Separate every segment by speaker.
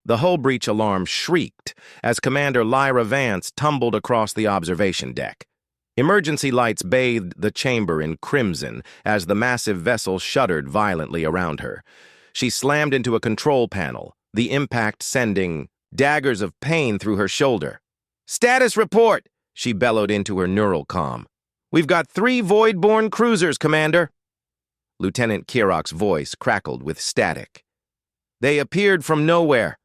Speaker 1: The hull breach alarm shrieked as Commander Lyra Vance tumbled across the observation deck. Emergency lights bathed the chamber in crimson as the massive vessel shuddered violently around her. She slammed into a control panel, the impact sending daggers of pain through her shoulder. "Status report!" she bellowed into her neural comm. "We've got 3 void-borne cruisers, Commander." Lieutenant Kirok's voice crackled with static. "They appeared from nowhere.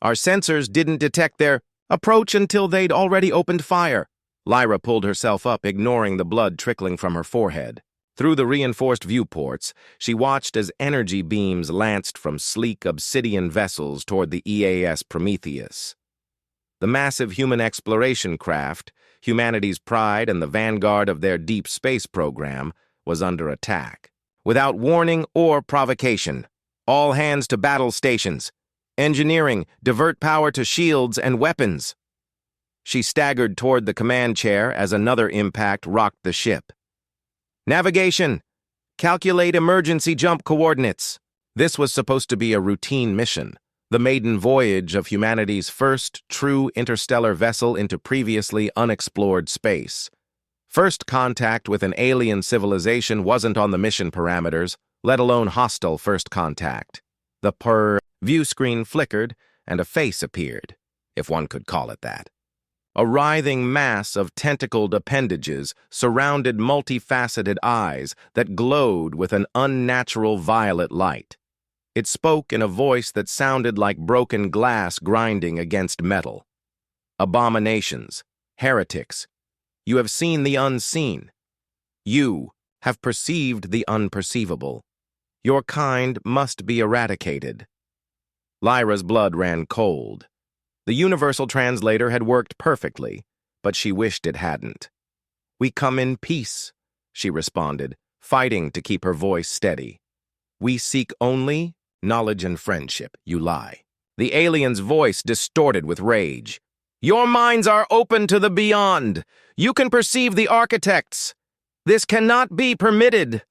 Speaker 1: Our sensors didn't detect their approach until they'd already opened fire." Lyra pulled herself up, ignoring the blood trickling from her forehead. Through the reinforced viewports, she watched as energy beams lanced from sleek obsidian vessels toward the EAS Prometheus. The massive human exploration craft, humanity's pride and the vanguard of their deep space program, was under attack. Without warning or provocation, all hands to battle stations. Engineering, divert power to shields and weapons. She staggered toward the command chair as another impact rocked the ship. "Navigation! Calculate emergency jump coordinates." This was supposed to be a routine mission, the maiden voyage of humanity's first true interstellar vessel into previously unexplored space. First contact with an alien civilization wasn't on the mission parameters, let alone hostile first contact. The view screen flickered, and a face appeared, if one could call it that. A writhing mass of tentacled appendages surrounded multifaceted eyes that glowed with an unnatural violet light. It spoke in a voice that sounded like broken glass grinding against metal. "Abominations, heretics, you have seen the unseen. You have perceived the unperceivable. Your kind must be eradicated." Lyra's blood ran cold. The universal translator had worked perfectly, but she wished it hadn't. "We come in peace," she responded, fighting to keep her voice steady. "We seek only knowledge and friendship. You lie." The alien's voice distorted with rage. "Your minds are open to the beyond. You can perceive the architects. This cannot be permitted."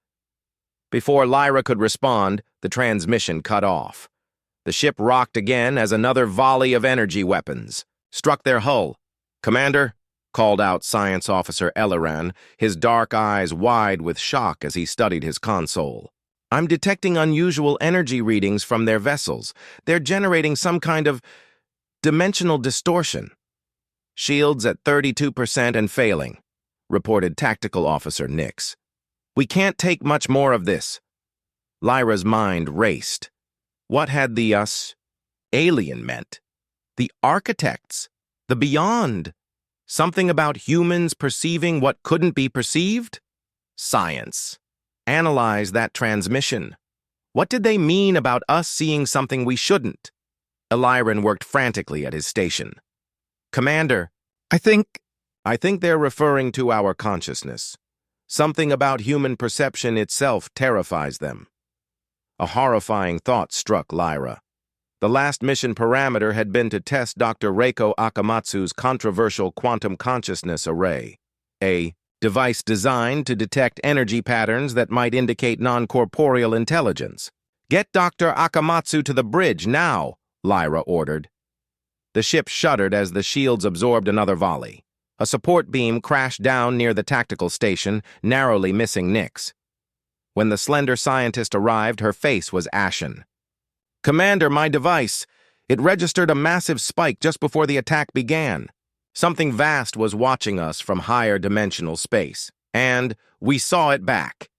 Speaker 1: Before Lyra could respond, the transmission cut off. The ship rocked again as another volley of energy weapons struck their hull. "Commander," called out Science Officer Elleran, his dark eyes wide with shock as he studied his console. "I'm detecting unusual energy readings from their vessels. They're generating some kind of dimensional distortion." "Shields at 32% and failing," reported Tactical Officer Nix. "We can't take much more of this." Lyra's mind raced. What had the alien meant? The architects? The beyond? Something about humans perceiving what couldn't be perceived? Science. Analyze that transmission. What did they mean about us seeing something we shouldn't? Eliran worked frantically at his station. "Commander, I think they're referring to our consciousness. Something about human perception itself terrifies them." A horrifying thought struck Lyra. The last mission parameter had been to test Dr. Reiko Akamatsu's controversial quantum consciousness array, a device designed to detect energy patterns that might indicate non-corporeal intelligence. "Get Dr. Akamatsu to the bridge now," Lyra ordered. The ship shuddered as the shields absorbed another volley. A support beam crashed down near the tactical station, narrowly missing Nix. When the slender scientist arrived, her face was ashen. "Commander, my device. It registered a massive spike just before the attack began. Something vast was watching us from higher dimensional space. And we saw it back."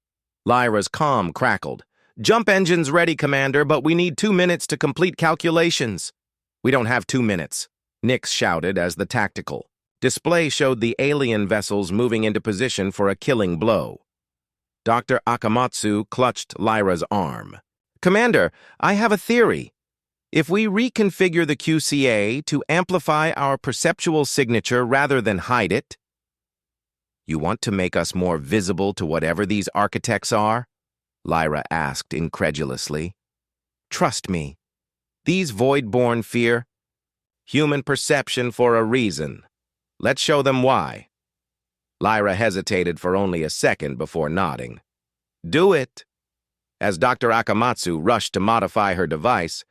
Speaker 1: Lyra's comm crackled. "Jump engines ready, Commander, but we need 2 minutes to complete calculations." "We don't have 2 minutes," Nix shouted as the tactical display showed the alien vessels moving into position for a killing blow. Dr. Akamatsu clutched Lyra's arm. "Commander, I have a theory. If we reconfigure the QCA to amplify our perceptual signature rather than hide it—" "You want to make us more visible to whatever these architects are?" Lyra asked incredulously. "Trust me. These void-born fear human perception for a reason. Let's show them why." Lyra hesitated for only a second before nodding. "Do it." As Dr. Akamatsu rushed to modify her device,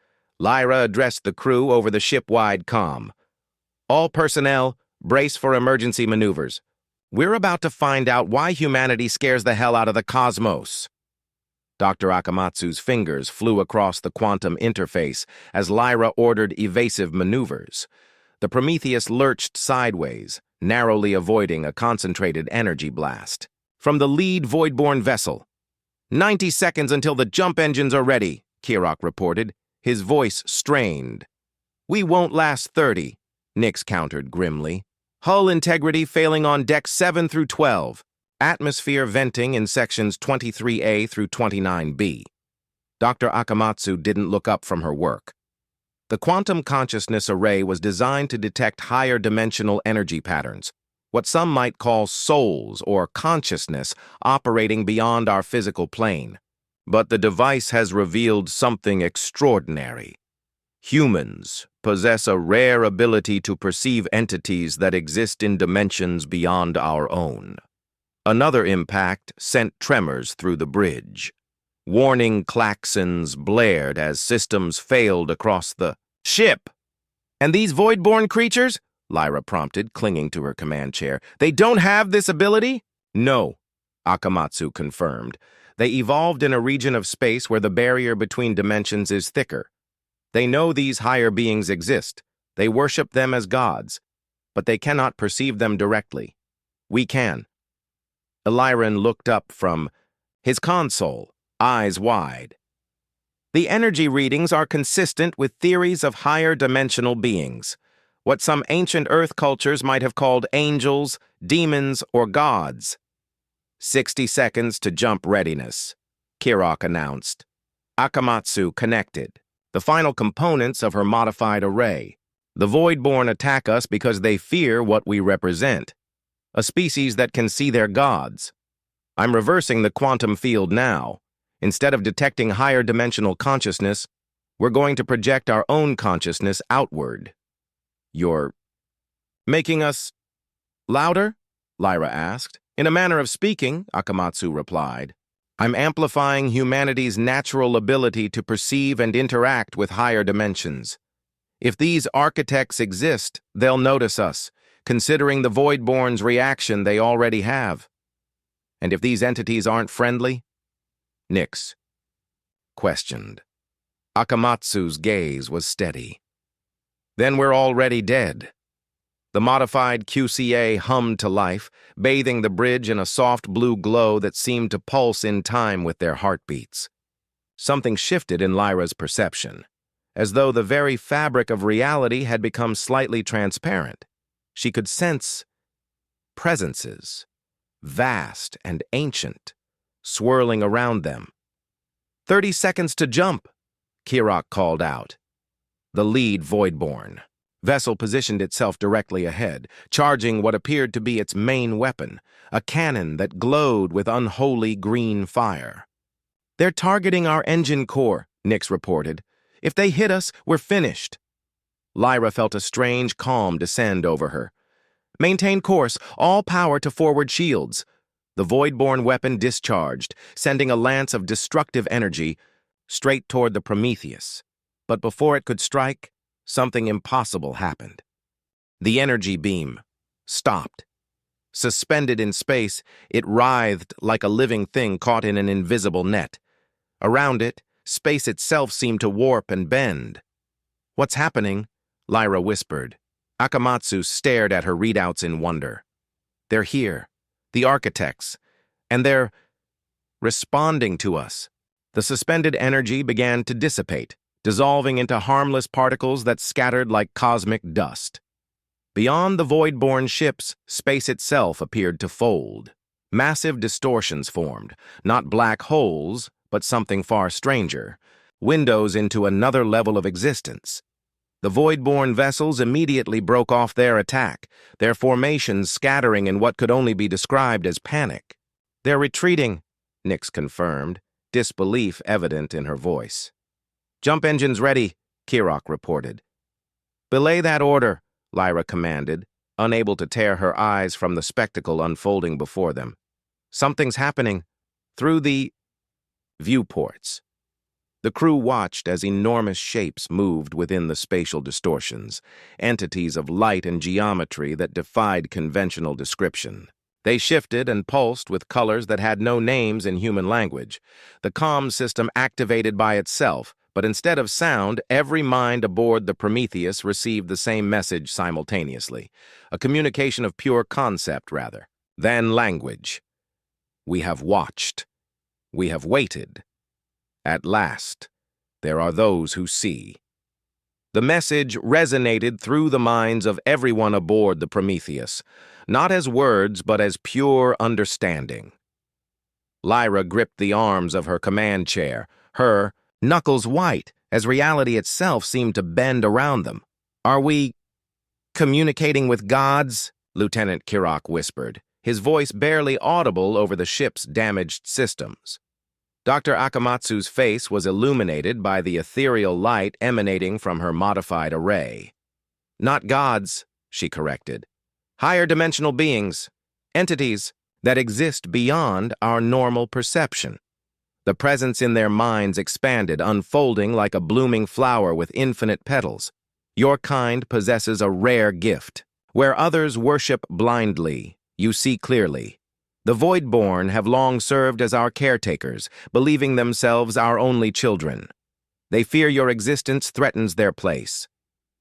Speaker 1: Lyra addressed the crew over the ship-wide comm. All personnel, brace for emergency maneuvers. We're about to find out why humanity scares the hell out of the cosmos. Dr. Akamatsu's fingers flew across the quantum interface as Lyra ordered evasive maneuvers. The Prometheus lurched sideways, narrowly avoiding a concentrated energy blast. From the lead Voidborn vessel. 90 seconds until the jump engines are ready, Kirok reported, his voice strained. We won't last 30, Nix countered grimly. Hull integrity failing on decks 7 through 12. Atmosphere venting in sections 23A through 29B. Dr. Akamatsu didn't look up from her work. The quantum consciousness array was designed to detect higher dimensional energy patterns, what some might call souls or consciousness operating beyond our physical plane. But the device has revealed something extraordinary. Humans possess a rare ability to perceive entities that exist in dimensions beyond our own. Another impact sent tremors through the bridge. Warning klaxons blared as systems failed across the ship. And these Voidborn creatures? Lyra prompted, clinging to her command chair. They don't have this ability? No, Akamatsu confirmed. They evolved in a region of space where the barrier between dimensions is thicker. They know these higher beings exist. They worship them as gods, but they cannot perceive them directly. We can. Eliran looked up from his console, eyes wide. The energy readings are consistent with theories of higher dimensional beings, what some ancient Earth cultures might have called angels, demons, or gods. 60 seconds to jump readiness, Kirok announced. Akamatsu connected. The final components of her modified array. The Voidborn attack us because they fear what we represent. A species that can see their gods. I'm reversing the quantum field now. Instead of detecting higher dimensional consciousness, we're going to project our own consciousness outward. You're making us louder? Lyra asked. In a manner of speaking, Akamatsu replied. I'm amplifying humanity's natural ability to perceive and interact with higher dimensions. If these architects exist, they'll notice us, considering the Voidborn's reaction they already have. And if these entities aren't friendly? Nix questioned. Akamatsu's gaze was steady. Then we're already dead. The modified QCA hummed to life, bathing the bridge in a soft blue glow that seemed to pulse in time with their heartbeats. Something shifted in Lyra's perception, as though the very fabric of reality had become slightly transparent. She could sense presences, vast and ancient, swirling around them. 30 seconds to jump, Kirok called out. The lead Voidborn vessel positioned itself directly ahead, charging what appeared to be its main weapon, a cannon that glowed with unholy green fire. They're targeting our engine core, Nix reported. If they hit us, we're finished. Lyra felt a strange calm descend over her. Maintain course, all power to forward shields. The Voidborn weapon discharged, sending a lance of destructive energy straight toward the Prometheus. But before it could strike, something impossible happened. The energy beam stopped. Suspended in space, it writhed like a living thing caught in an invisible net. Around it, space itself seemed to warp and bend. What's happening? Lyra whispered. Akamatsu stared at her readouts in wonder. They're here, the architects, and they're responding to us. The suspended energy began to dissipate, dissolving into harmless particles that scattered like cosmic dust. Beyond the Voidborn ships, space itself appeared to fold. Massive distortions formed, not black holes, but something far stranger, windows into another level of existence. The Voidborn vessels immediately broke off their attack, their formations scattering in what could only be described as panic. They're retreating, Nix confirmed, disbelief evident in her voice. Jump engines ready, Kirok reported. Belay that order, Lyra commanded, unable to tear her eyes from the spectacle unfolding before them. Something's happening through the viewports. The crew watched as enormous shapes moved within the spatial distortions, entities of light and geometry that defied conventional description. They shifted and pulsed with colors that had no names in human language. The comm system activated by itself, but instead of sound, every mind aboard the Prometheus received the same message simultaneously. A communication of pure concept, rather, than language. We have watched. We have waited. At last, there are those who see. The message resonated through the minds of everyone aboard the Prometheus, not as words but as pure understanding. Lyra gripped the arms of her command chair, her knuckles white, as reality itself seemed to bend around them. "Are we communicating with gods?" Lieutenant Kirok whispered, his voice barely audible over the ship's damaged systems. Dr. Akamatsu's face was illuminated by the ethereal light emanating from her modified array. "Not gods," she corrected. "Higher dimensional beings, entities that exist beyond our normal perception." The presence in their minds expanded, unfolding like a blooming flower with infinite petals. "Your kind possesses a rare gift. Where others worship blindly, you see clearly. The Voidborn have long served as our caretakers, believing themselves our only children. They fear your existence threatens their place.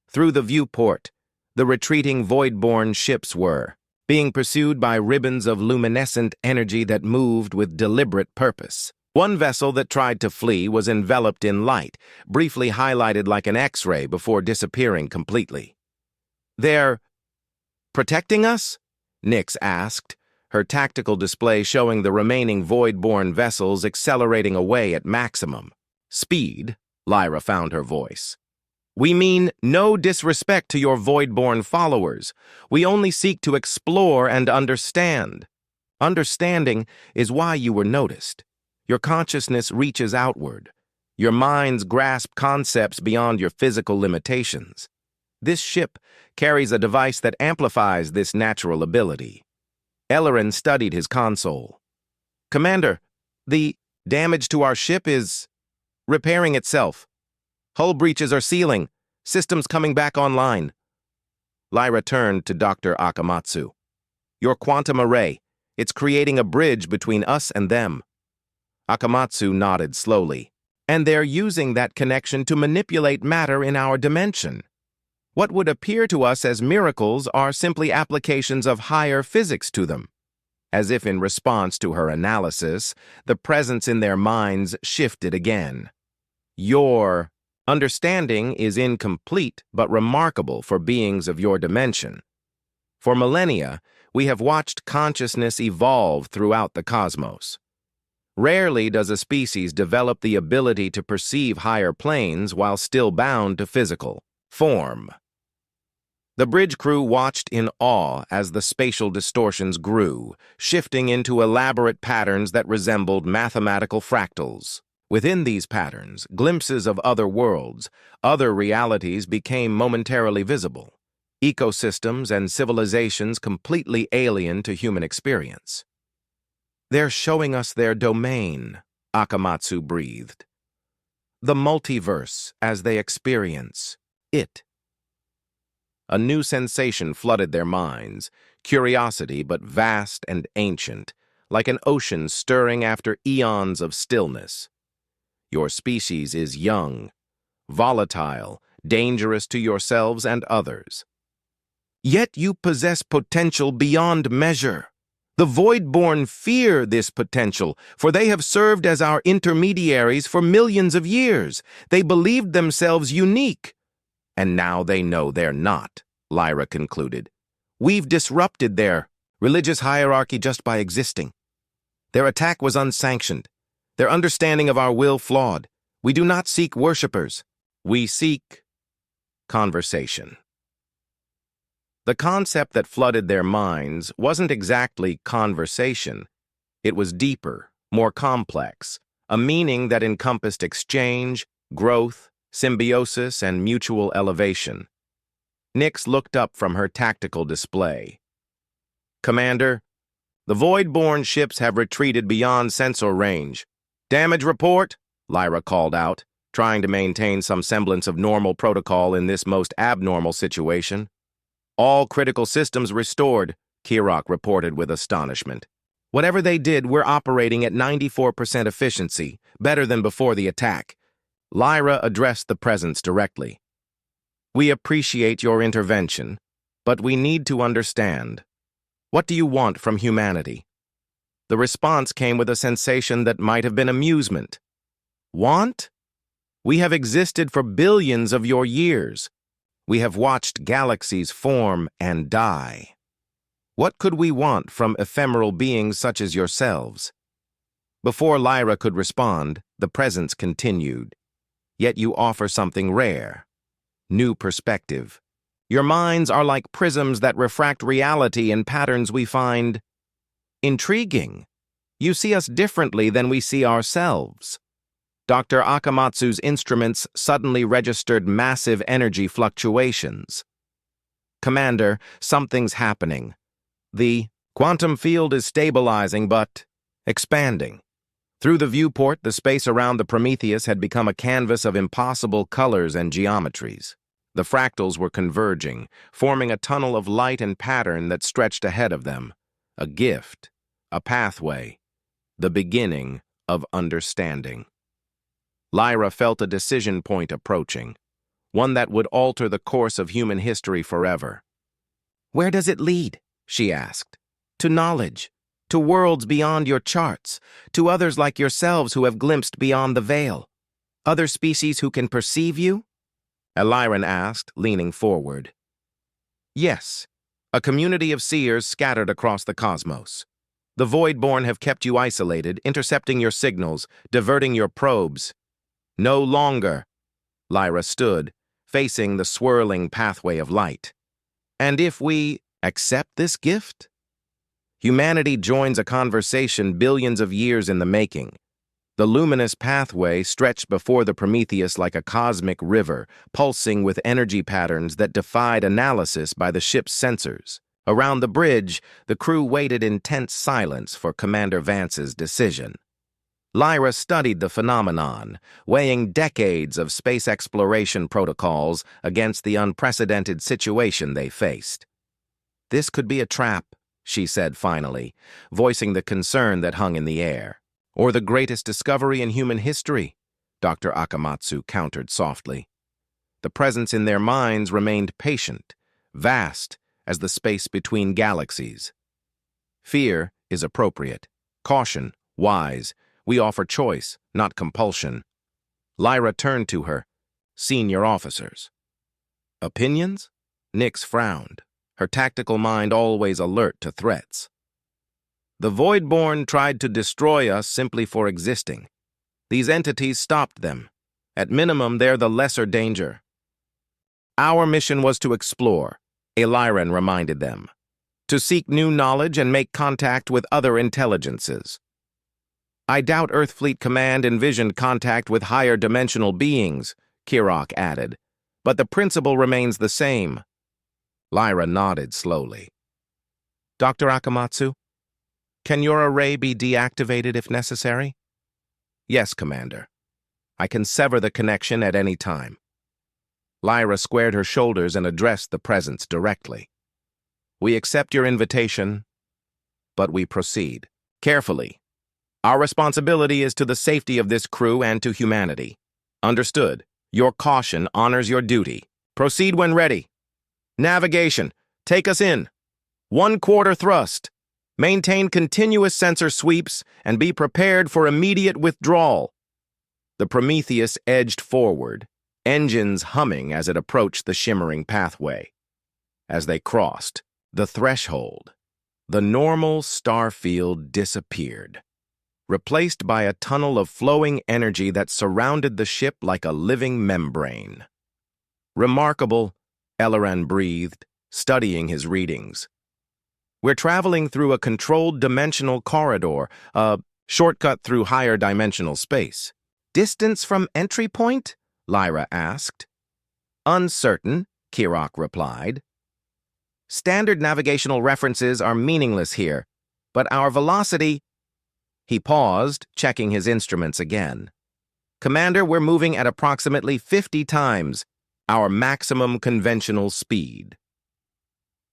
Speaker 1: Through the viewport, the retreating Voidborn ships were, being pursued by ribbons of luminescent energy that moved with deliberate purpose. One vessel that tried to flee was enveloped in light, briefly highlighted like an X-ray before disappearing completely. "They're protecting us?" Nyx asked, her tactical display showing the remaining Voidborn vessels accelerating away at maximum speed. Lyra found her voice. "We mean no disrespect to your Voidborn followers. We only seek to explore and understand. Understanding is why you were noticed. Your consciousness reaches outward. Your minds grasp concepts beyond your physical limitations. This ship carries a device that amplifies this natural ability." Ellerin studied his console. "Commander, the damage to our ship is repairing itself. Hull breaches are sealing. Systems coming back online." Lyra turned to Dr. Akamatsu. "Your quantum array. It's creating a bridge between us and them." Akamatsu nodded slowly. "And they're using that connection to manipulate matter in our dimension. What would appear to us as miracles are simply applications of higher physics to them." As if in response to her analysis, the presence in their minds shifted again. "Your understanding is incomplete but remarkable for beings of your dimension. For millennia, we have watched consciousness evolve throughout the cosmos. Rarely does a species develop the ability to perceive higher planes while still bound to physical form." The bridge crew watched in awe as the spatial distortions grew, shifting into elaborate patterns that resembled mathematical fractals. Within these patterns, glimpses of other worlds, other realities became momentarily visible, ecosystems and civilizations completely alien to human experience. "They're showing us their domain," Akamatsu breathed. "The multiverse as they experience it." A new sensation flooded their minds, curiosity but vast and ancient, like an ocean stirring after eons of stillness. Your species is young, volatile, dangerous to yourselves and others. Yet you possess potential beyond measure. The Voidborn fear this potential, for they have served as our intermediaries for millions of years. They believed themselves unique. And now they know they're not, Lyra concluded. We've disrupted their religious hierarchy just by existing. Their attack was unsanctioned. Their understanding of our will flawed. We do not seek worshippers. We seek conversation. The concept that flooded their minds wasn't exactly conversation. It was deeper, more complex, a meaning that encompassed exchange, growth, symbiosis, and mutual elevation. Nyx looked up from her tactical display. "Commander, the Voidborn ships have retreated beyond sensor range. Damage report," Lyra called out. trying to maintain some semblance of normal protocol in this most abnormal situation. All critical systems restored, Kirok reported with astonishment. Whatever they did, we're operating at 94% efficiency, better than before the attack. Lyra addressed the presence directly. We appreciate your intervention, but we need to understand. What do you want from humanity? The response came with a sensation that might have been amusement. Want? We have existed for billions of your years. We have watched galaxies form and die. What could we want from ephemeral beings such as yourselves? Before Lyra could respond, the presence continued. Yet you offer something rare. New perspective. Your minds are like prisms that refract reality in patterns we find intriguing. You see us differently than we see ourselves. Dr. Akamatsu's instruments suddenly registered massive energy fluctuations. Commander, something's happening. The quantum field is stabilizing but expanding. Through the viewport, the space around the Prometheus had become a canvas of impossible colors and geometries. The fractals were converging, forming a tunnel of light and pattern that stretched ahead of them. A gift, a pathway, the beginning of understanding. Lyra felt a decision point approaching, one that would alter the course of human history forever. Where does it lead? She asked. To knowledge, to worlds beyond your charts, to others like yourselves who have glimpsed beyond the veil. Other species who can perceive you? Eliran asked, leaning forward. Yes, a community of seers scattered across the cosmos. The Voidborn have kept you isolated, intercepting your signals, diverting your probes. No longer. Lyra stood, facing the swirling pathway of light. And if we accept this gift? Humanity joins a conversation billions of years in the making. The luminous pathway stretched before the Prometheus like a cosmic river, pulsing with energy patterns that defied analysis by the ship's sensors. Around the bridge, the crew waited in tense silence for Commander Vance's decision. Lyra studied the phenomenon, weighing decades of space exploration protocols against the unprecedented situation they faced. This could be a trap, she said finally, voicing the concern that hung in the air. Or the greatest discovery in human history, Dr. Akamatsu countered softly. The presence in their minds remained patient, vast as the space between galaxies. Fear is appropriate, caution wise. We offer choice, not compulsion. Lyra turned to her. Senior officers. Opinions? Nix frowned, her tactical mind always alert to threats. The Voidborn tried to destroy us simply for existing. These entities stopped them. At minimum, they're the lesser danger. Our mission was to explore, Eliran reminded them, to seek new knowledge and make contact with other intelligences. I doubt Earthfleet Command envisioned contact with higher dimensional beings, Kirok added, but the principle remains the same. Lyra nodded slowly. Dr. Akamatsu, can your array be deactivated if necessary? Yes, Commander. I can sever the connection at any time. Lyra squared her shoulders and addressed the presence directly. We accept your invitation, but we proceed. Carefully. Our responsibility is to the safety of this crew and to humanity. Understood. Your caution honors your duty. Proceed when ready. Navigation. Take us in. 1/4 thrust. Maintain continuous sensor sweeps and be prepared for immediate withdrawal. The Prometheus edged forward, engines humming as it approached the shimmering pathway. As they crossed the threshold, the normal star field disappeared, replaced by a tunnel of flowing energy that surrounded the ship like a living membrane. Remarkable, Eliran breathed, studying his readings. We're traveling through a controlled dimensional corridor, a shortcut through higher dimensional space. Distance from entry point? Lyra asked. Uncertain, Kirok replied. Standard navigational references are meaningless here, but our velocity... He paused, checking his instruments again. Commander, we're moving at approximately 50 times our maximum conventional speed.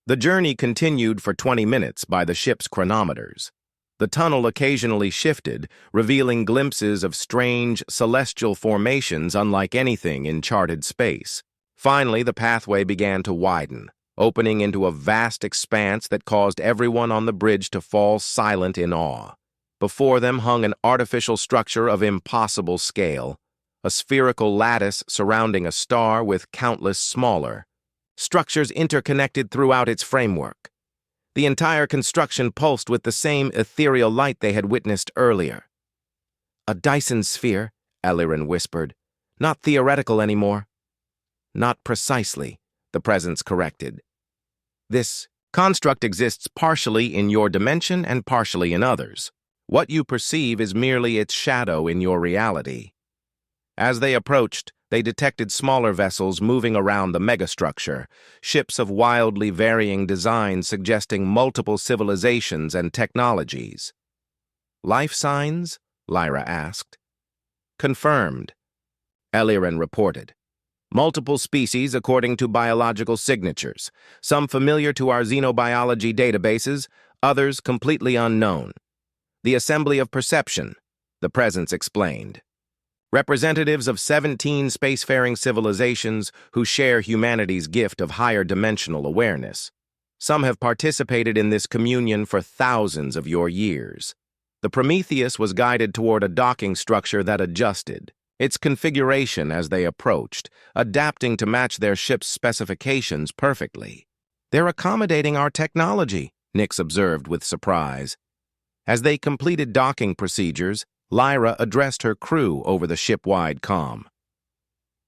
Speaker 1: The journey continued for 20 minutes by the ship's chronometers. The tunnel occasionally shifted, revealing glimpses of strange celestial formations unlike anything in charted space. Finally, the pathway began to widen, opening into a vast expanse that caused everyone on the bridge to fall silent in awe. Before them hung an artificial structure of impossible scale, a spherical lattice surrounding a star with countless smaller structures interconnected throughout its framework. The entire construction pulsed with the same ethereal light they had witnessed earlier. "A Dyson sphere," Eliran whispered. "Not theoretical anymore." "Not precisely," the presence corrected. "This construct exists partially in your dimension and partially in others. What you perceive is merely its shadow in your reality." As they approached, they detected smaller vessels moving around the megastructure, ships of wildly varying designs suggesting multiple civilizations and technologies. "Life signs?" Lyra asked. "Confirmed," Eliran reported. "Multiple species according to biological signatures, some familiar to our xenobiology databases, others completely unknown. The assembly of perception," the presence explained. "Representatives of 17 spacefaring civilizations who share humanity's gift of higher dimensional awareness. Some have participated in this communion for thousands of your years." The Prometheus was guided toward a docking structure that adjusted, its configuration as they approached, adapting to match their ship's specifications perfectly. "They're accommodating our technology," Nyx observed with surprise. As they completed docking procedures, Lyra addressed her crew over the ship-wide comm.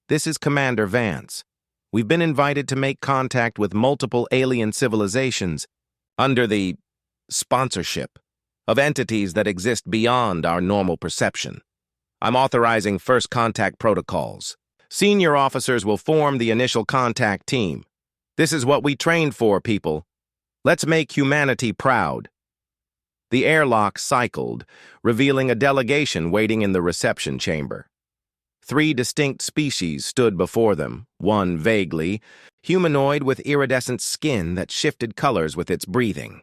Speaker 1: "This is Commander Vance. We've been invited to make contact with multiple alien civilizations under the sponsorship of entities that exist beyond our normal perception. I'm authorizing first contact protocols. Senior officers will form the initial contact team. This is what we trained for, people. Let's make humanity proud." The airlock cycled, revealing a delegation waiting in the reception chamber. 3 distinct species stood before them, one vaguely humanoid with iridescent skin that shifted colors with its breathing,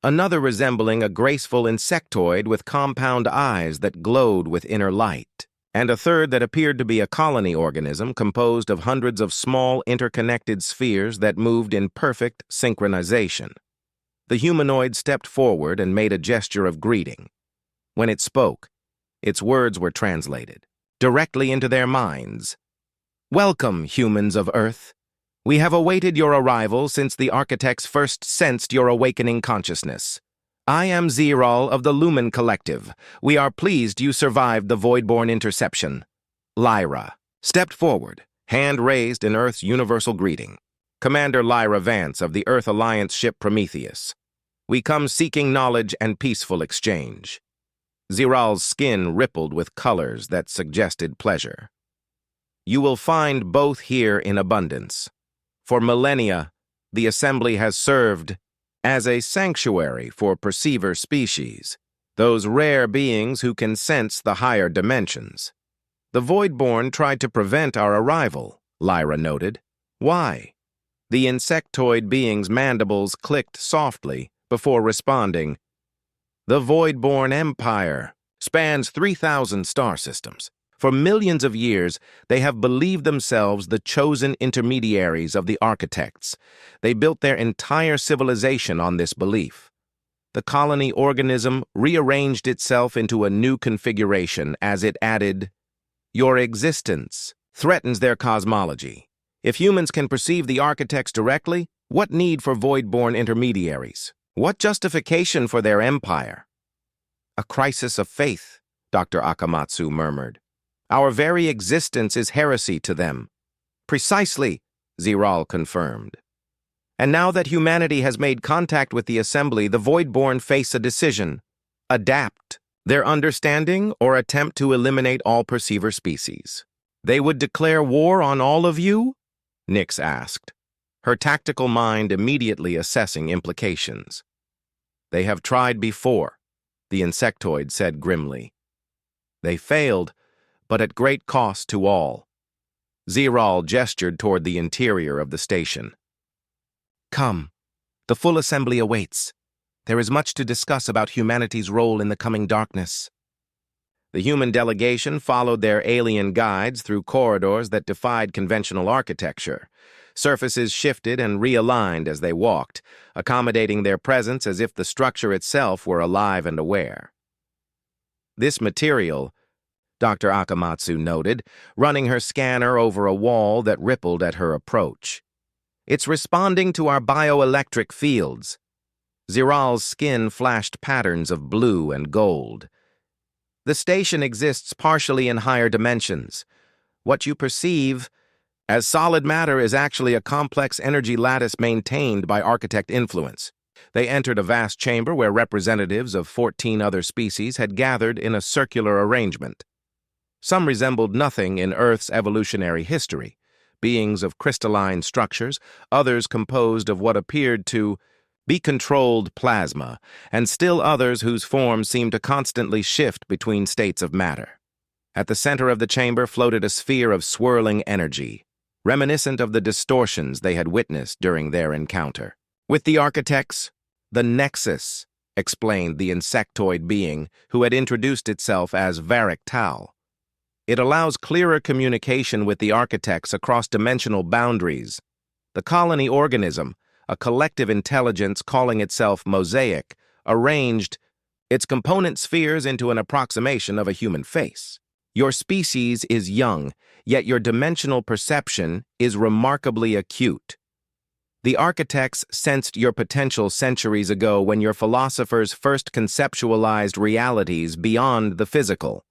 Speaker 1: another resembling a graceful insectoid with compound eyes that glowed with inner light, and a third that appeared to be a colony organism composed of hundreds of small interconnected spheres that moved in perfect synchronization. The humanoid stepped forward and made a gesture of greeting. When it spoke, its words were translated directly into their minds. "Welcome, humans of Earth. We have awaited your arrival since the architects first sensed your awakening consciousness. I am Zeral of the Lumen Collective. We are pleased you survived the Voidborn interception." Lyra stepped forward, hand raised in Earth's universal greeting. "Commander Lyra Vance of the Earth Alliance ship Prometheus. We come seeking knowledge and peaceful exchange." Zeral's skin rippled with colors that suggested pleasure. "You will find both here in abundance. For millennia, the Assembly has served as a sanctuary for perceiver species, those rare beings who can sense the higher dimensions. The Voidborn tried to prevent our arrival," Lyra noted. "Why?" The insectoid being's mandibles clicked softly before responding. "The Voidborn Empire spans 3,000 star systems. For millions of years, they have believed themselves the chosen intermediaries of the architects. They built their entire civilization on this belief. The colony organism rearranged itself into a new configuration as it added, 'Your existence threatens their cosmology. If humans can perceive the architects directly, what need for Voidborn intermediaries? What justification for their empire?' A crisis of faith," Dr. Akamatsu murmured. "Our very existence is heresy to them." "Precisely," Zeral confirmed. "And now that humanity has made contact with the Assembly, the Voidborn face a decision. Adapt their understanding or attempt to eliminate all perceiver species. They would declare war on all of you?" Nyx asked, her tactical mind immediately assessing implications. "They have tried before," the insectoid said grimly. "They failed, but at great cost to all. Ziral gestured toward the interior of the station. Come, the full assembly awaits. There is much to discuss about humanity's role in the coming darkness. The human delegation followed their alien guides through corridors that defied conventional architecture. Surfaces shifted and realigned as they walked, accommodating their presence as if the structure itself were alive and aware. This material, Dr. Akamatsu noted, running her scanner over a wall that rippled at her approach. It's responding to our bioelectric fields. Ziral's skin flashed patterns of blue and gold. The station exists partially in higher dimensions. What you perceive as solid matter is actually a complex energy lattice maintained by architect influence. They entered a vast chamber where representatives of 14 other species had gathered in a circular arrangement. Some resembled nothing in Earth's evolutionary history, beings of crystalline structures, others composed of what appeared to be controlled plasma, and still others whose forms seemed to constantly shift between states of matter. At the center of the chamber floated a sphere of swirling energy, reminiscent of the distortions they had witnessed during their encounter. With the architects, the Nexus, explained the insectoid being who had introduced itself as Varric Tal. It allows clearer communication with the architects across dimensional boundaries. The colony organism, a collective intelligence calling itself Mosaic, arranged its component spheres into an approximation of a human face. Your species is young, yet your dimensional perception is remarkably acute. The architects sensed your potential centuries ago when your philosophers first conceptualized realities beyond the physical.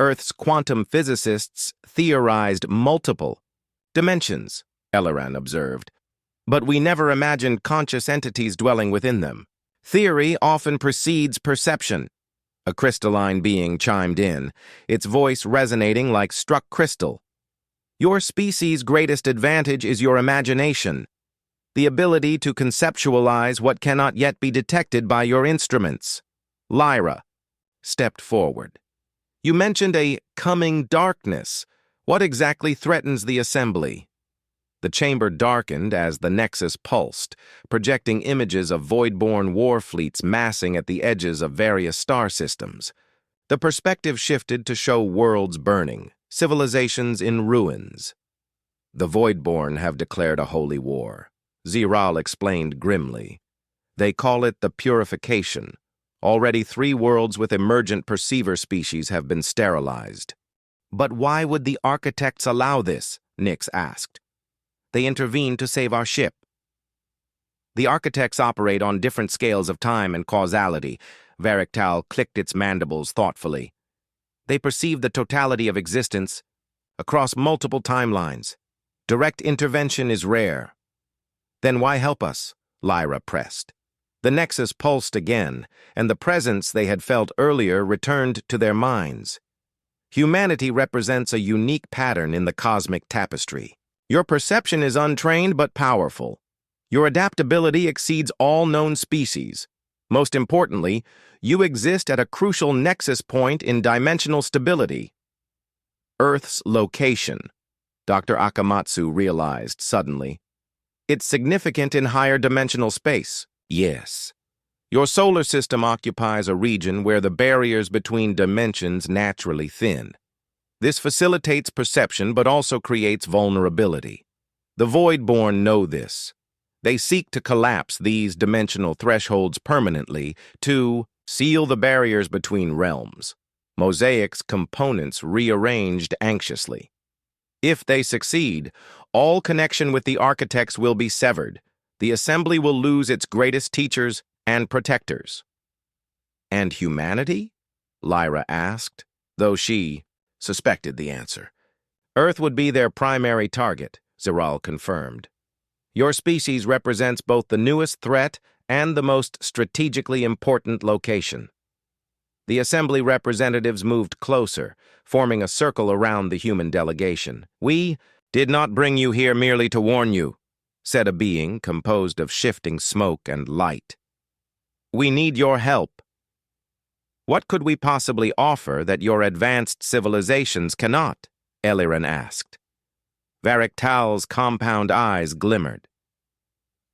Speaker 1: Earth's quantum physicists theorized multiple dimensions, Elleran observed, but we never imagined conscious entities dwelling within them. Theory often precedes perception. A crystalline being chimed in, its voice resonating like struck crystal. Your species' greatest advantage is your imagination, the ability to conceptualize what cannot yet be detected by your instruments. Lyra stepped forward. You mentioned a coming darkness. What exactly threatens the assembly? The chamber darkened as the Nexus pulsed, projecting images of void-born war fleets massing at the edges of various star systems. The perspective shifted to show worlds burning, civilizations in ruins. The Voidborn have declared a holy war, Ziral explained grimly. They call it the Purification. Already 3 worlds with emergent perceiver species have been sterilized. But why would the architects allow this? Nix asked. They intervened to save our ship. The architects operate on different scales of time and causality. Varric Tal clicked its mandibles thoughtfully. They perceive the totality of existence across multiple timelines. Direct intervention is rare. Then why help us? Lyra pressed. The Nexus pulsed again, and the presence they had felt earlier returned to their minds. Humanity represents a unique pattern in the cosmic tapestry. Your perception is untrained but powerful. Your adaptability exceeds all known species. Most importantly, you exist at a crucial nexus point in dimensional stability. Earth's location, Dr. Akamatsu realized suddenly. It's significant in higher dimensional space. Yes. Your solar system occupies a region where the barriers between dimensions naturally thin. This facilitates perception but also creates vulnerability. The Voidborn know this. They seek to collapse these dimensional thresholds permanently to seal the barriers between realms. Mosaic's components rearranged anxiously. If they succeed, all connection with the architects will be severed. The assembly will lose its greatest teachers and protectors. And humanity? Lyra asked, though she suspected the answer. Earth would be their primary target, Ziral confirmed. Your species represents both the newest threat and the most strategically important location. The assembly representatives moved closer, forming a circle around the human delegation. We did not bring you here merely to warn you, said a being composed of shifting smoke and light. We need your help. What could we possibly offer that your advanced civilizations cannot? Eliran asked. Varric Tal's compound eyes glimmered.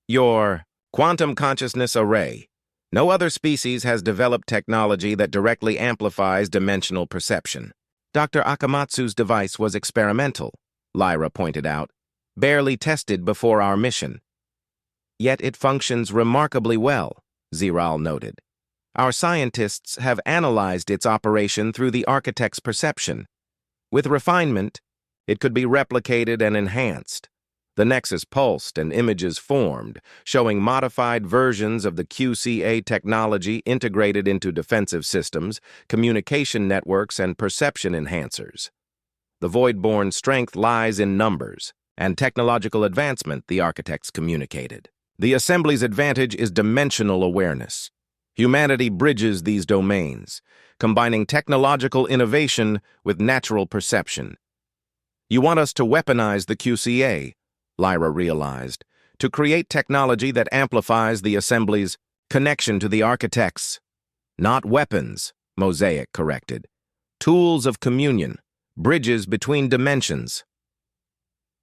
Speaker 1: Your quantum consciousness array. No other species has developed technology that directly amplifies dimensional perception. Dr. Akamatsu's device was experimental, Lyra pointed out, barely tested before our mission. Yet it functions remarkably well, Ziral noted. Our scientists have analyzed its operation through the architect's perception. With refinement, it could be replicated and enhanced. The nexus pulsed and images formed, showing modified versions of the QCA technology integrated into defensive systems, communication networks, and perception enhancers. The Voidborn strength lies in numbers and technological advancement, the architects communicated. The Assembly's advantage is dimensional awareness. Humanity bridges these domains, combining technological innovation with natural perception. You want us to weaponize the QCA, Lyra realized, to create technology that amplifies the Assembly's connection to the architects. Not weapons, Mosaic corrected. Tools of communion, bridges between dimensions.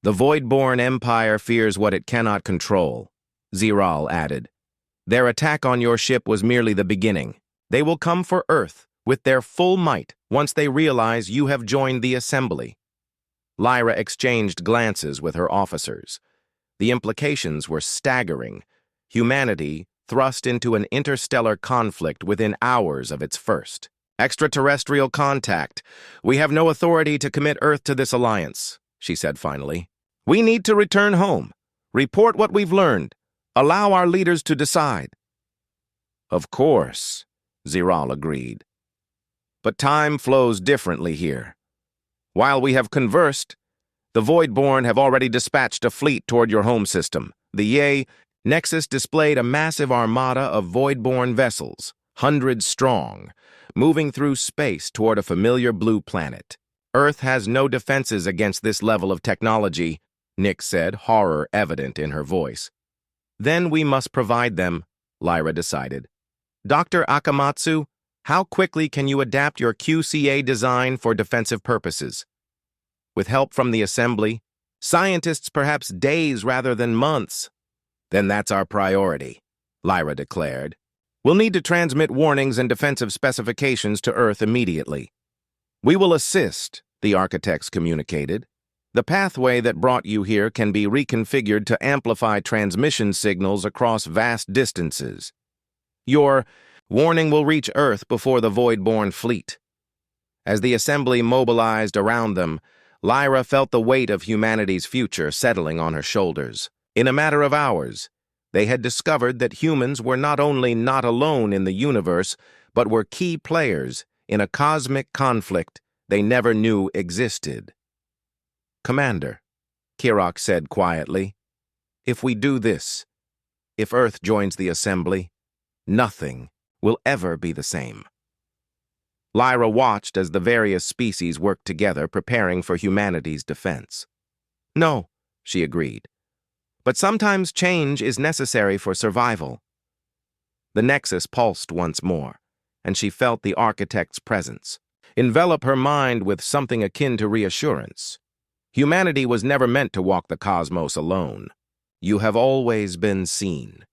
Speaker 1: The Voidborn Empire fears what it cannot control, Ziral added. Their attack on your ship was merely the beginning. They will come for Earth with their full might once they realize you have joined the Assembly. Lyra exchanged glances with her officers. The implications were staggering. Humanity thrust into an interstellar conflict within hours of its first. Extraterrestrial contact. We have no authority to commit Earth to this alliance, she said finally. We need to return home. Report what we've learned. Allow our leaders to decide. Of course, Ziral agreed. But time flows differently here. While we have conversed, the Voidborn have already dispatched a fleet toward your home system. The Ye Nexus displayed a massive armada of Voidborn vessels, hundreds strong, moving through space toward a familiar blue planet. Earth has no defenses against this level of technology, Nick said, horror evident in her voice. Then we must provide them, Lyra decided. Dr. Akamatsu, how quickly can you adapt your QCA design for defensive purposes? With help from the Assembly, scientists perhaps days rather than months. Then that's our priority, Lyra declared. We'll need to transmit warnings and defensive specifications to Earth immediately. We will assist, the architects communicated. The pathway that brought you here can be reconfigured to amplify transmission signals across vast distances. Your warning will reach Earth before the Voidborn fleet. As the Assembly mobilized around them, Lyra felt the weight of humanity's future settling on her shoulders. In a matter of hours, they had discovered that humans were not only not alone in the universe, but were key players in a cosmic conflict they never knew existed. Commander, Kirok said quietly, if we do this, if Earth joins the Assembly, nothing will ever be the same. Lyra watched as the various species worked together, preparing for humanity's defense. No, she agreed. But sometimes change is necessary for survival. The Nexus pulsed once more, and she felt the architect's presence envelop her mind with something akin to reassurance. Humanity was never meant to walk the cosmos alone. You have always been seen.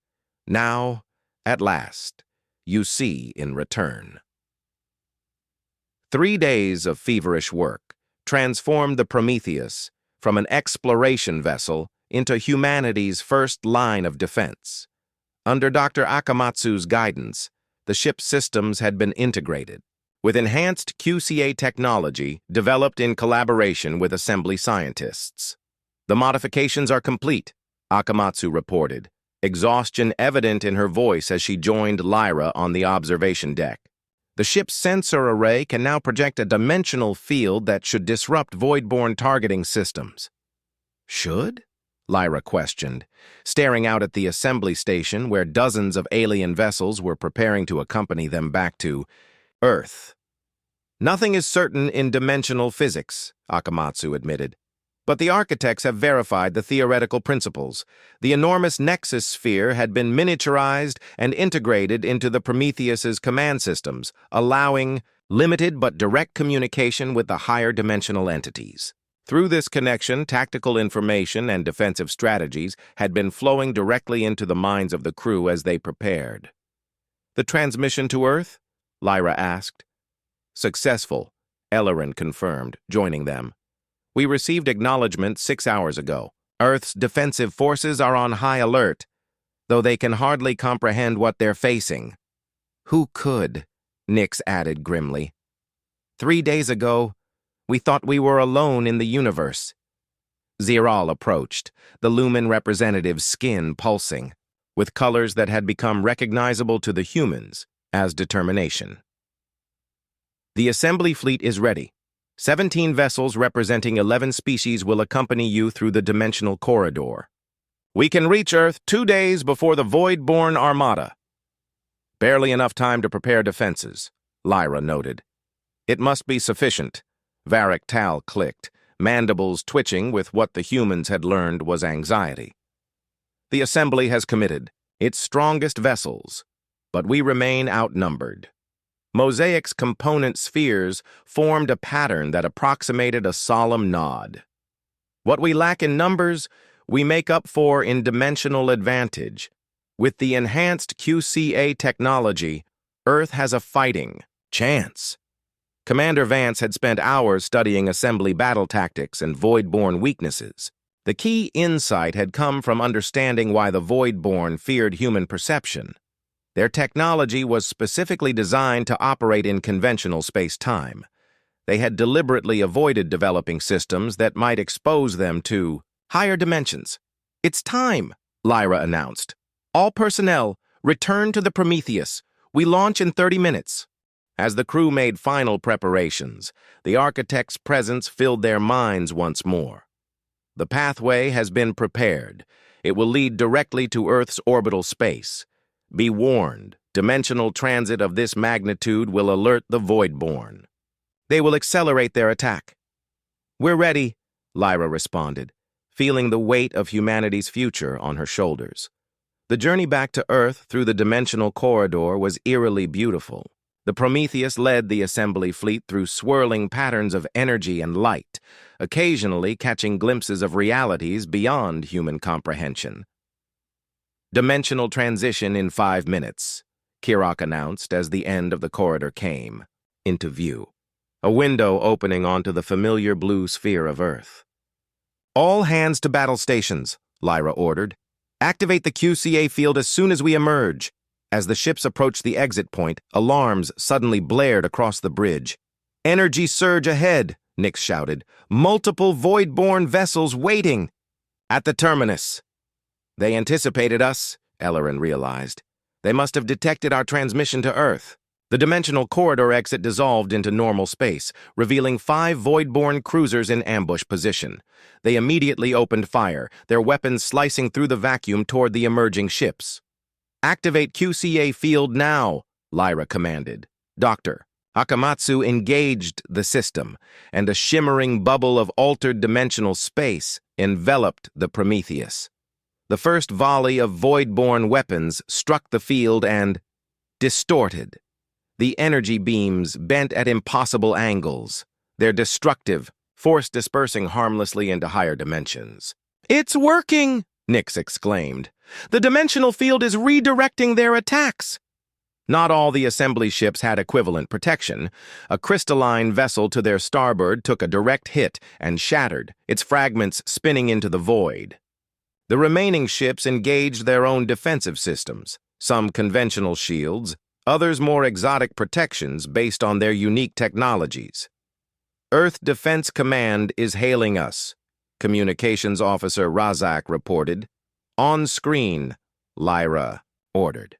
Speaker 1: Now, at last, you see in return. 3 days of feverish work transformed the Prometheus from an exploration vessel into humanity's first line of defense. Under Dr. Akamatsu's guidance, the ship's systems had been integrated, with enhanced QCA technology developed in collaboration with Assembly scientists. The modifications are complete, Akamatsu reported, exhaustion evident in her voice as she joined Lyra on the observation deck. The ship's sensor array can now project a dimensional field that should disrupt Voidborn targeting systems. Should? Lyra questioned, staring out at the assembly station where dozens of alien vessels were preparing to accompany them back to Earth. Nothing is certain in dimensional physics, Akamatsu admitted. But the architects have verified the theoretical principles. The enormous Nexus sphere had been miniaturized and integrated into the Prometheus's command systems, allowing limited but direct communication with the higher dimensional entities. Through this connection, tactical information and defensive strategies had been flowing directly into the minds of the crew as they prepared. "The transmission to Earth?" Lyra asked. "Successful," Ellerin confirmed, joining them. "We received acknowledgement 6 hours ago. Earth's defensive forces are on high alert, though they can hardly comprehend what they're facing." "Who could?" Nix added grimly. 3 days ago, we thought we were alone in the universe." Ziral approached, the Lumen representative's skin pulsing, with colors that had become recognizable to the humans as determination. "The assembly fleet is ready. 17 vessels representing 11 species will accompany you through the dimensional corridor. We can reach Earth 2 days before the Void-born Armada." "Barely enough time to prepare defenses," Lyra noted. "It must be sufficient." Varric Tal clicked, mandibles twitching with what the humans had learned was anxiety. "The assembly has committed, its strongest vessels, but we remain outnumbered." Mosaic's component spheres formed a pattern that approximated a solemn nod. "What we lack in numbers, we make up for in dimensional advantage. With the enhanced QCA technology, Earth has a fighting chance." Commander Vance had spent hours studying assembly battle tactics and Void-born weaknesses. The key insight had come from understanding why the Void-born feared human perception. Their technology was specifically designed to operate in conventional space-time. They had deliberately avoided developing systems that might expose them to higher dimensions. "It's time," Lyra announced. "All personnel, return to the Prometheus. We launch in 30 minutes. As the crew made final preparations, the architect's presence filled their minds once more. The pathway has been prepared. It will lead directly to Earth's orbital space. Be warned, dimensional transit of this magnitude will alert the Void-born. They will accelerate their attack." "We're ready," Lyra responded, feeling the weight of humanity's future on her shoulders. The journey back to Earth through the dimensional corridor was eerily beautiful. The Prometheus led the assembly fleet through swirling patterns of energy and light, occasionally catching glimpses of realities beyond human comprehension. "Dimensional transition in 5 minutes, Kirok announced as the end of the corridor came into view, a window opening onto the familiar blue sphere of Earth. "All hands to battle stations," Lyra ordered. "Activate the QCA field as soon as we emerge." As the ships approached the exit point, alarms suddenly blared across the bridge. "Energy surge ahead," Nix shouted. "Multiple Void-born vessels waiting." "At the terminus." "They anticipated us," Ellerin realized. "They must have detected our transmission to Earth." The dimensional corridor exit dissolved into normal space, revealing 5 Void-born cruisers in ambush position. They immediately opened fire, their weapons slicing through the vacuum toward the emerging ships. "Activate QCA field now," Lyra commanded. Dr. Akamatsu engaged the system, and a shimmering bubble of altered dimensional space enveloped the Prometheus. The first volley of Void-born weapons struck the field and distorted. The energy beams bent at impossible angles, their destructive force dispersing harmlessly into higher dimensions. "It's working!" Nix exclaimed. "The dimensional field is redirecting their attacks." Not all the assembly ships had equivalent protection. A crystalline vessel to their starboard took a direct hit and shattered, its fragments spinning into the void. The remaining ships engaged their own defensive systems, some conventional shields, others more exotic protections based on their unique technologies. "Earth Defense Command is hailing us," Communications Officer Razak reported. "On screen," Lyra ordered.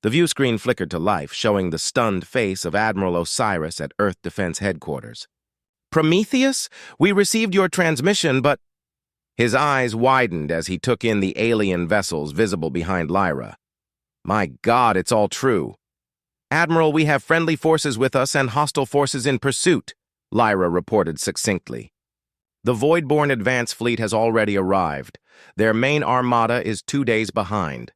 Speaker 1: The view screen flickered to life, showing the stunned face of Admiral Osiris at Earth Defense Headquarters. "Prometheus, we received your transmission, but—" His eyes widened as he took in the alien vessels visible behind Lyra. "My God, it's all true." "Admiral, we have friendly forces with us and hostile forces in pursuit," Lyra reported succinctly. The Voidborn Advance Fleet has already arrived. Their main armada is 2 days behind.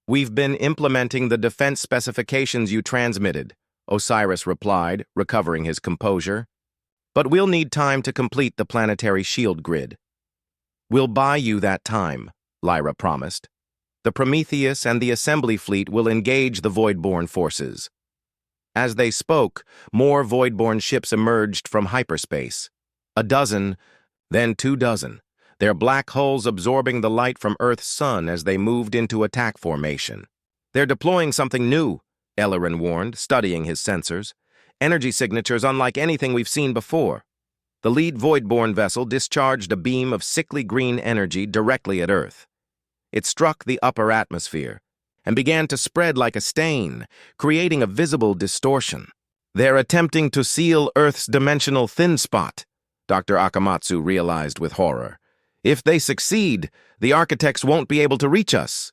Speaker 1: We've been implementing the defense specifications you transmitted, Osiris replied, recovering his composure. But we'll need time to complete the planetary shield grid. We'll buy you that time, Lyra promised. The Prometheus and the assembly fleet will engage the Voidborn forces. As they spoke, more Voidborn ships emerged from hyperspace. 12, then 24, their black hulls absorbing the light from Earth's sun as they moved into attack formation. They're deploying something new, Ellerin warned, studying his sensors. Energy signatures unlike anything we've seen before. The lead Voidborn vessel discharged a beam of sickly green energy directly at Earth. It struck the upper atmosphere and began to spread like a stain, creating a visible distortion. They're attempting to seal Earth's dimensional thin spot, Dr. Akamatsu realized with horror. If they succeed, the architects won't be able to reach us.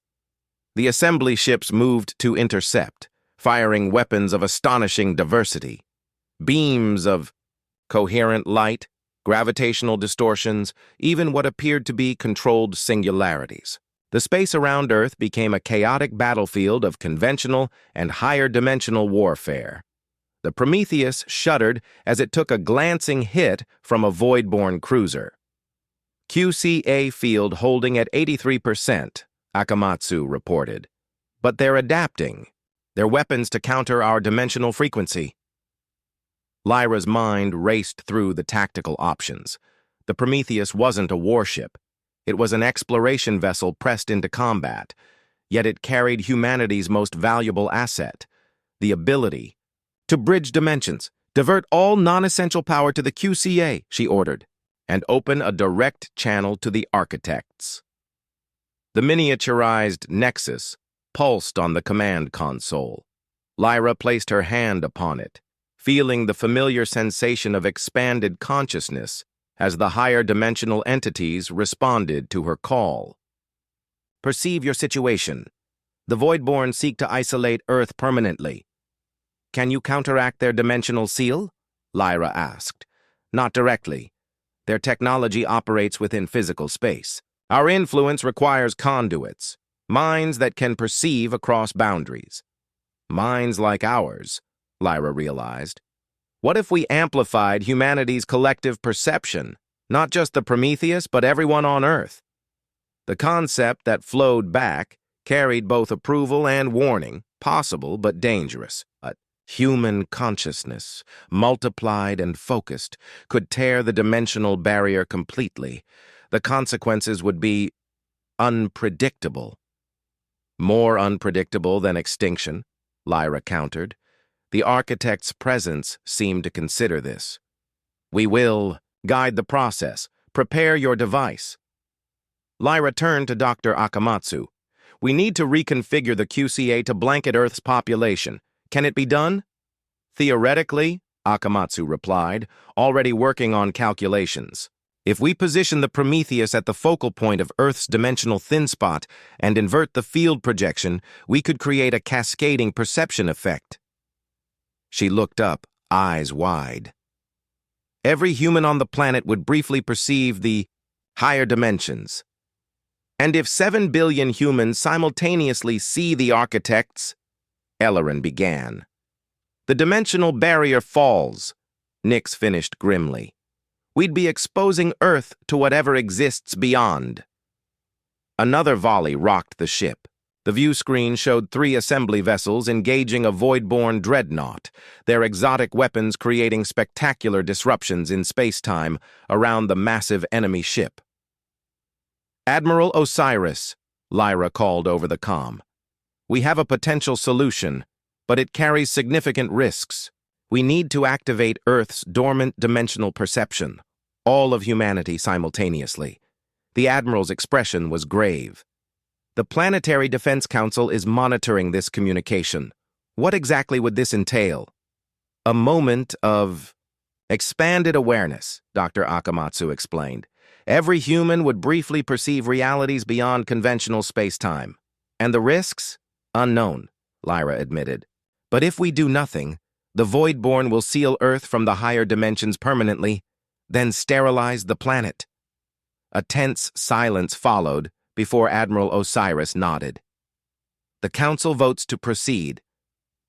Speaker 1: The assembly ships moved to intercept, firing weapons of astonishing diversity. Beams of coherent light, gravitational distortions, even what appeared to be controlled singularities. The space around Earth became a chaotic battlefield of conventional and higher-dimensional warfare. The Prometheus shuddered as it took a glancing hit from a Voidborn cruiser. QCA field holding at 83%, Akamatsu reported. But they're adapting. They're weapons to counter our dimensional frequency. Lyra's mind raced through the tactical options. The Prometheus wasn't a warship. It was an exploration vessel pressed into combat, yet it carried humanity's most valuable asset, the ability to bridge dimensions. Divert all non-essential power to the QCA, she ordered, and open a direct channel to the architects. The miniaturized Nexus pulsed on the command console. Lyra placed her hand upon it, feeling the familiar sensation of expanded consciousness as the higher dimensional entities responded to her call. Perceive your situation. The Voidborn seek to isolate Earth permanently. Can you counteract their dimensional seal? Lyra asked. Not directly. Their technology operates within physical space. Our influence requires conduits, minds that can perceive across boundaries. Minds like ours, Lyra realized. What if we amplified humanity's collective perception, not just the Prometheus, but everyone on Earth? The concept that flowed back carried both approval and warning, possible but dangerous. A human consciousness, multiplied and focused, could tear the dimensional barrier completely. The consequences would be unpredictable. More unpredictable than extinction, Lyra countered. The architect's presence seemed to consider this. We will guide the process. Prepare your device. Lyra turned to Dr. Akamatsu. We need to reconfigure the QCA to blanket Earth's population. Can it be done? Theoretically, Akamatsu replied, already working on calculations. If we position the Prometheus at the focal point of Earth's dimensional thin spot and invert the field projection, we could create a cascading perception effect. She looked up, eyes wide. Every human on the planet would briefly perceive the higher dimensions. And if 7 billion humans simultaneously see the architects, Ellerin began. The dimensional barrier falls, Nix finished grimly. We'd be exposing Earth to whatever exists beyond. Another volley rocked the ship. The view screen showed 3 assembly vessels engaging a Voidborn dreadnought, their exotic weapons creating spectacular disruptions in space-time around the massive enemy ship. Admiral Osiris, Lyra called over the comm. We have a potential solution, but it carries significant risks. We need to activate Earth's dormant dimensional perception, all of humanity simultaneously. The Admiral's expression was grave. The Planetary Defense Council is monitoring this communication. What exactly would this entail? A moment of expanded awareness, Dr. Akamatsu explained. Every human would briefly perceive realities beyond conventional space-time. And the risks? Unknown, Lyra admitted. But if we do nothing, the Voidborn will seal Earth from the higher dimensions permanently. then sterilize the planet. A tense silence followed before Admiral Osiris nodded. The Council votes to proceed.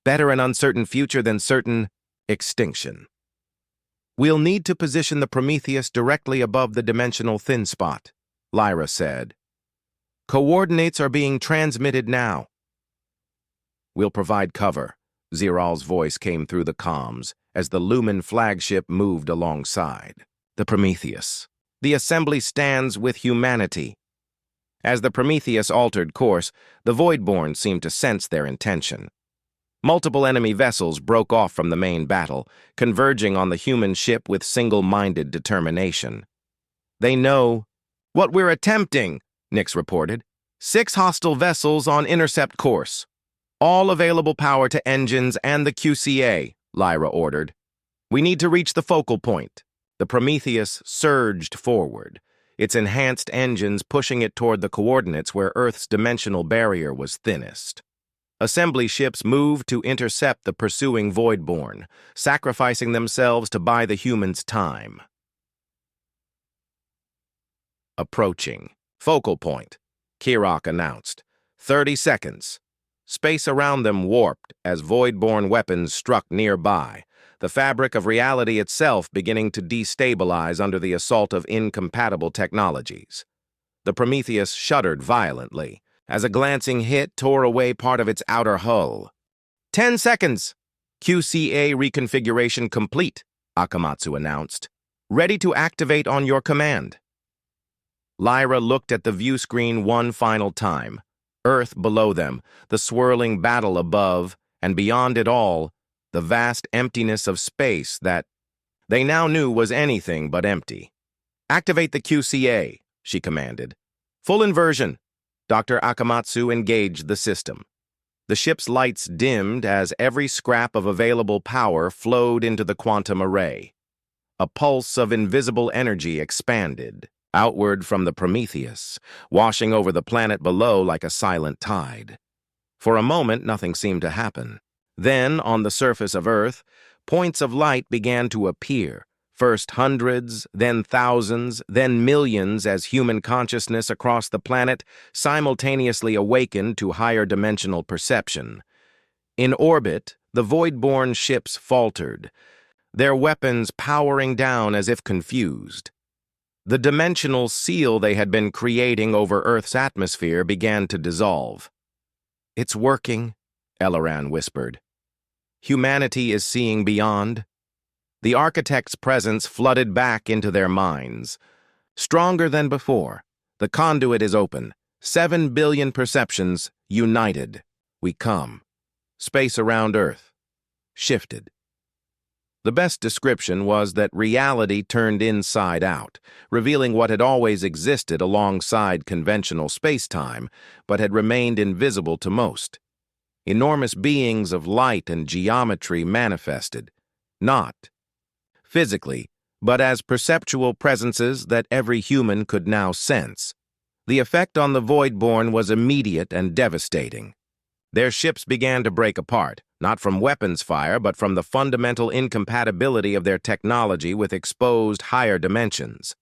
Speaker 1: Better an uncertain future than certain extinction. We'll need to position the Prometheus directly above the dimensional thin spot, Lyra said. Coordinates are being transmitted now. We'll provide cover. Ziral's voice came through the comms as the Lumen flagship moved alongside. The Prometheus. The assembly stands with humanity. As the Prometheus altered course, the Voidborn seemed to sense their intention. Multiple enemy vessels broke off from the main battle, converging on the human ship with single-minded determination. They know what we're attempting, Nix reported. 6 hostile vessels on intercept course. All available power to engines and the QCA, Lyra ordered. We need to reach the focal point. The Prometheus surged forward, its enhanced engines pushing it toward the coordinates where Earth's dimensional barrier was thinnest. Assembly ships moved to intercept the pursuing Voidborn, sacrificing themselves to buy the humans time. Approaching. Focal point, Kirok announced. 30 seconds. Space around them warped as Voidborn weapons struck nearby, the fabric of reality itself beginning to destabilize under the assault of incompatible technologies. The Prometheus shuddered violently as a glancing hit tore away part of its outer hull. 10 seconds! QCA reconfiguration complete, Akamatsu announced. Ready to activate on your command. Lyra looked at the view screen one final time. Earth below them, the swirling battle above, and beyond it all, the vast emptiness of space that they now knew was anything but empty. Activate the QCA, she commanded. Full inversion. Dr. Akamatsu engaged the system. The ship's lights dimmed as every scrap of available power flowed into the quantum array. A pulse of invisible energy expanded outward from the Prometheus, washing over the planet below like a silent tide. For a moment, nothing seemed to happen. Then, on the surface of Earth, points of light began to appear, first hundreds, then thousands, then millions as human consciousness across the planet simultaneously awakened to higher dimensional perception. In orbit, the Voidborn ships faltered, their weapons powering down as if confused. The dimensional seal they had been creating over Earth's atmosphere began to dissolve. It's working, Elloran whispered. Humanity is seeing beyond. The architect's presence flooded back into their minds. Stronger than before, the conduit is open. 7 billion perceptions united. We come. Space around Earth. Shifted. The best description was that reality turned inside out, revealing what had always existed alongside conventional space-time, but had remained invisible to most. Enormous beings of light and geometry manifested, not physically, but as perceptual presences that every human could now sense. The effect on the Voidborn was immediate and devastating. Their ships began to break apart, not from weapons fire, but from the fundamental incompatibility of their technology with exposed higher dimensions.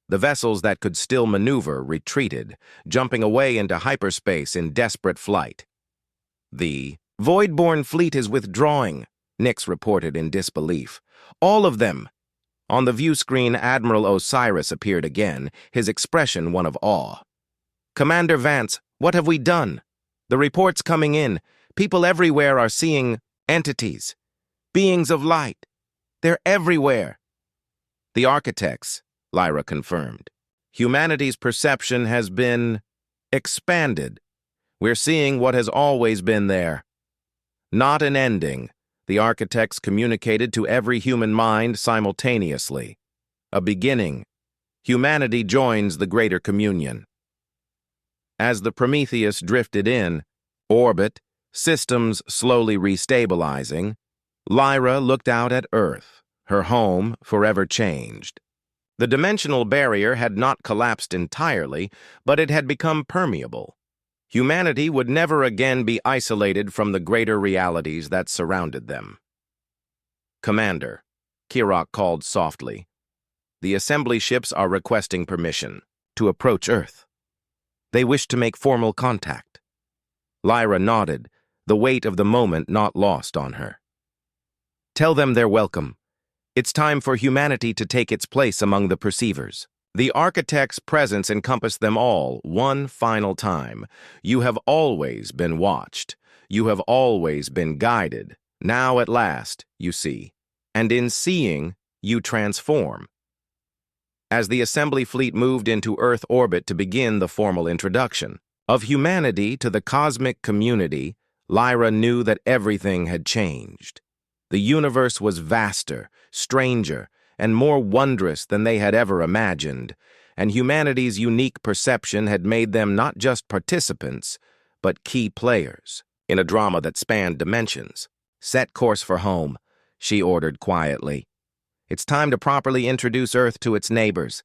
Speaker 1: The vessels that could still maneuver retreated, jumping away into hyperspace in desperate flight. The Voidborn fleet is withdrawing, Nix reported in disbelief. All of them. On the view screen, Admiral Osiris appeared again, his expression one of awe. Commander Vance, what have we done? The reports coming in. People everywhere are seeing entities, beings of light. They're everywhere. The architects, Lyra confirmed. Humanity's perception has been expanded. We're seeing what has always been there. Not an ending, the architects communicated to every human mind simultaneously. A beginning. Humanity joins the greater communion. As the Prometheus drifted in, orbit, systems slowly restabilizing, Lyra looked out at Earth, her home forever changed. The dimensional barrier had not collapsed entirely, but it had become permeable. Humanity would never again be isolated from the greater realities that surrounded them. Commander, Kirok called softly. The assembly ships are requesting permission to approach Earth. They wish to make formal contact. Lyra nodded, the weight of the moment not lost on her. Tell them they're welcome. It's time for humanity to take its place among the perceivers. The architect's presence encompassed them all one final time. You have always been watched. You have always been guided. Now at last, you see. And in seeing, you transform. As the assembly fleet moved into Earth orbit to begin the formal introduction of humanity to the cosmic community, Lyra knew that everything had changed. The universe was vaster, stranger, and more wondrous than they had ever imagined, and humanity's unique perception had made them not just participants, but key players in a drama that spanned dimensions. Set course for home, she ordered quietly. It's time to properly introduce Earth to its neighbors,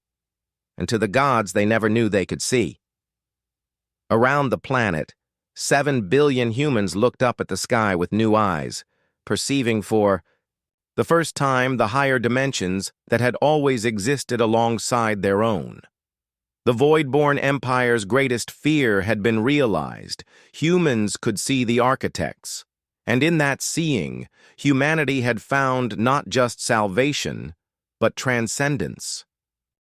Speaker 1: and to the gods they never knew they could see. Around the planet, 7 billion humans looked up at the sky with new eyes, perceiving for the first time the higher dimensions that had always existed alongside their own. The Void-born Empire's greatest fear had been realized. Humans could see the architects. And in that seeing, humanity had found not just salvation, but transcendence.